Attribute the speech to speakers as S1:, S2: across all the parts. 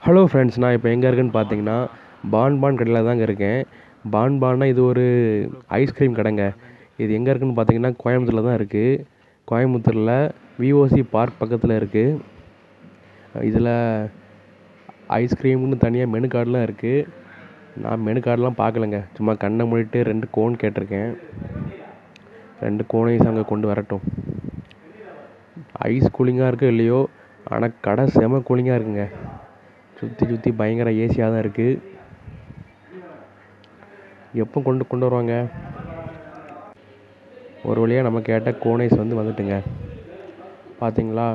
S1: Hello friends, நான் இப்போ எங்கே இருக்கேன்னு பார்த்தீங்கன்னா பான் கடையில் தாங்க இருக்கேன். பான்னா இது ஒரு ஐஸ்கிரீம் கடைங்க. இது எங்கே இருக்குன்னு பார்த்தீங்கன்னா கோயம்புத்தூரில் தான் இருக்குது. கோயம்புத்தூரில் விஓசி பார்க் பக்கத்தில் இருக்குது. இதில் ஐஸ்கிரீம்னு தனியாக மெனு கார்டெலாம் இருக்குது. நான் மெனு கார்டெலாம் பார்க்கலங்க, சும்மா கண்ணை மூடிட்டு 2 கோன் கேட்டிருக்கேன். 2 கோனையும் அங்கே கொண்டு வரட்டும். ஐஸ் கூலிங்காக இருக்கோ இல்லையோ, ஆனால் கடை செம கூலிங்காக இருக்குங்க. சுற்றி பயங்கர ஏசியாக தான் இருக்குது. எப்போ கொண்டு வருவாங்க? ஒரு வழியாக நம்ம கேட்ட கோனைஸ் வந்துட்டுங்க. பார்த்தீங்களா,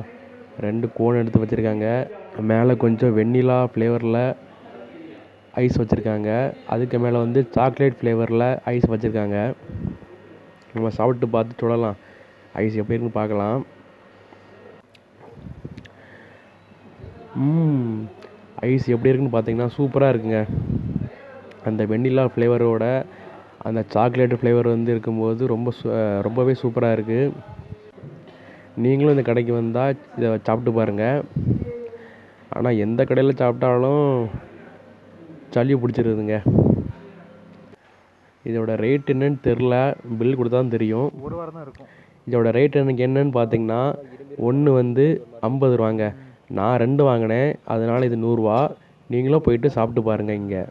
S1: 2 கோன் எடுத்து வச்சுருக்காங்க. மேலே கொஞ்சம் வெண்ணிலா ஃப்ளேவரில் ஐஸ் வச்சுருக்காங்க. அதுக்கு மேலே சாக்லேட் ஃப்ளேவரில் ஐஸ் வச்சுருக்காங்க. நம்ம சாப்பிட்டு பார்த்து சொல்லலாம் ஐஸ் எப்படி இருக்குன்னு பார்க்கலாம். ஐஸ் எப்படி இருக்குன்னு பார்த்தீங்கன்னா சூப்பராக இருக்குங்க. அந்த வெண்ணிலா ஃப்ளேவரோட அந்த சாக்லேட் ஃப்ளேவர் இருக்கும்போது ரொம்பவே சூப்பராக இருக்குது. நீங்களும் இந்த கடைக்கு வந்தால் இதை சாப்பிட்டு பாருங்கள். ஆனால் எந்த கடையில் சாப்பிட்டாலும் சளி பிடிச்சிருதுங்க. இதோட ரேட் என்னன்னு தெரில, பில் கொடுத்தா தான் தெரியும்.
S2: ஒரு வாரம் தான் இருக்கும்.
S1: இதோட ரேட் எனக்கு என்னன்னு பார்த்தீங்கன்னா, ஒன்று 50 ரூபாங்க. நான் 2 வாங்கினேன், அதனால் இது 100 ரூபா. நீங்களும் போயிட்டு சாப்பிட்டு பாருங்கள் இங்கே.